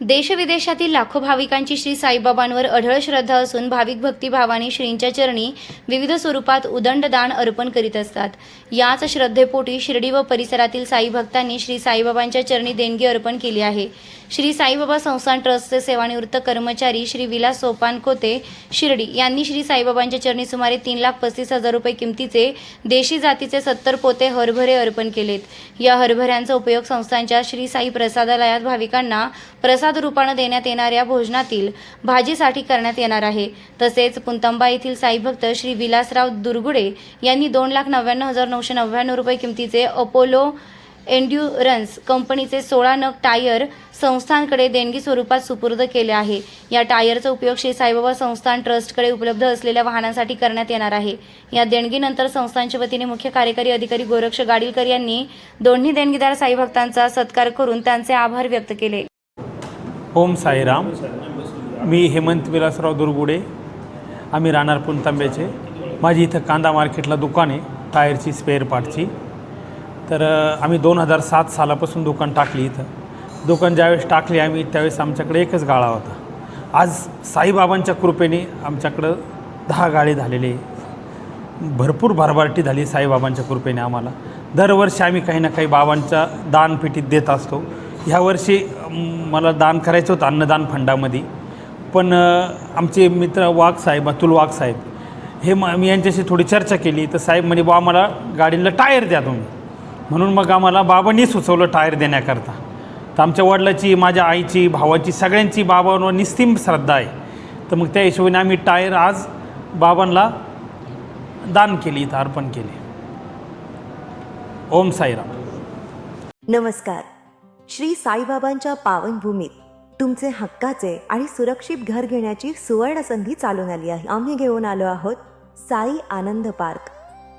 देशविदेशातील लाखो भाविकांची श्री साईबाबांवर अढळ श्रद्धा असून भाविक भक्तिभावाने श्रींच्या चरणी विविध स्वरूपात उदंड दान अर्पण करीत असतात। याच श्रद्धेपोटी शिर्डी व परिसरातील साई भक्तांनी श्री साईबाबांच्या चरणी देणगी अर्पण केली आहे। श्री साईबाबा संस्थान ट्रस्टचे सेवानिवृत्त कर्मचारी श्री विलास सोपानकोते शिर्डी यांनी श्री साईबाबांच्या चरणी सुमारे 3,35,000 रुपये किमतीचे देशी जातीचे 70 पोते हरभरे अर्पण केलेत। या हरभऱ्यांचा उपयोग संस्थांच्या श्री साई प्रसादालयात भाविकांना प्रसाद रूपाने देण्यात येणाऱ्या भोजनातील भाजीसाठी करण्यात येणार आहे। तसेच पुंतंबा येथील साई भक्त श्री विलासराव दुर्गुडे यांनी 2,99,999 रुपये किमतीचे अपोलो एन्ड्युरन्स कंपनीचे 16 नग टायर संस्थांकडे देणगी स्वरूपात सुपूर्द केले आहे। या टायरचा उपयोग श्री साईबाबा संस्थान ट्रस्टकडे उपलब्ध असलेल्या वाहनांसाठी करण्यात येणार आहे। या देणगीनंतर संस्थांच्या वतीने मुख्य कार्यकारी अधिकारी गोरक्ष गाडीलकर यांनी दोन्ही देणगीदार साई भक्तांचा सत्कार करून त्यांचे आभार व्यक्त केले। ओम साईराम। मी हेमंत विलासराव दुर्गुडे, आम्ही राहणार पुंतंब्याचे। माझी इथं कांदा मार्केटला दुकान आहे टायरची स्पेअर पार्टची। तर आम्ही 2007 सालापासून दुकान टाकली। इथं दुकान ज्यावेळेस टाकली आम्ही त्यावेळेस आमच्याकडे एकच गाळा होता। आज साईबाबांच्या कृपेने आमच्याकडं 10 गाळे झालेले, भरपूर भरभराटी झाली साईबाबांच्या कृपेने आम्हाला। दरवर्षी आम्ही काही ना काही बाबांच्या दानपेटीत देत असतो। ह्या वर्षी मला दान करायचं होतं अन्नदान फंडामध्ये, पण आमचे मित्र वाघ साहेब, अतुल वाघ साहेब हे मी यांच्याशी थोडी चर्चा केली तर साहेब म्हणे बा आम्हाला गाडीला टायर द्या तुम्ही, म्हणून मग आम्हाला बाबांनी सुचवलं टायर देण्याकरता। तर आमच्या वडिलाची, माझ्या आईची, भावाची, सगळ्यांची बाबांवर निस्तीम श्रद्धा आहे। तर मग त्या हिशोबाने आम्ही टायर आज बाबांना दान केली, इथं अर्पण केले। ओम साईराम। नमस्कार। श्री साईबाबांच्या पावनभूमीत तुमचे हक्काचे आणि सुरक्षित घर घेण्याची सुवर्ण संधी चालून आली आहे। आम्ही घेऊन आलो आहोत साई आनंद पार्क।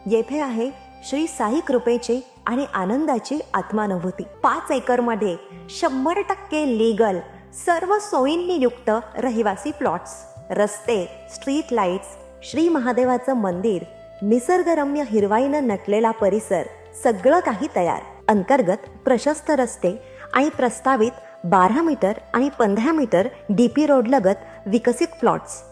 येथे आहे श्री साई कृपेचे आणि आनंदाची आत्मानुभूती। 5 एकरमध्ये 100% लीगल, सर्व सोयींनी युक्त रहिवासी प्लॉट्स, रस्ते, स्ट्रीट लाईट्स, श्री महादेवाचं मंदिर, निसर्गरम्य हिरवाईनं नटलेला परिसर, सगळं काही तयार। अंतर्गत प्रशस्त रस्ते आणि प्रस्तावित 12 मीटर आणि 15 मीटर DP रोड लगत विकसित प्लॉट्स।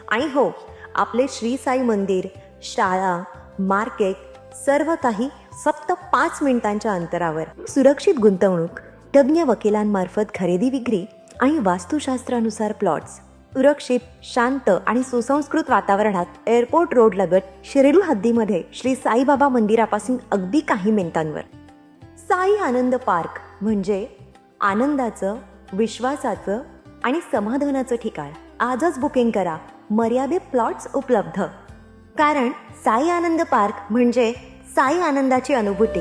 आणि हो, आपले श्री साई मंदिर, शाळा, मार्केट सर्व काही फक्त 5 मिनिटांच्या अंतरावर। सुरक्षित गुंतवणूक, तज्ञ वकिलांमार्फत खरेदी विक्री आणि वास्तुशास्त्रानुसार प्लॉट्स, सुरक्षित, शांत आणि सुसंस्कृत वातावरणात एअरपोर्ट रोड लगत शिर्डी हद्दीमध्ये श्री साईबाबा मंदिरापासून अगदी काही मिनिटांवर। साई आनंद पार्क म्हणजे आनंदाचं, विश्वासाचं आणि समाधानाचं ठिकाण। आजच बुकिंग करा। मर्यादित प्लॉट्स उपलब्ध। कारण साई आनंद पार्क म्हणजे साई आनंदाची अनुभूती।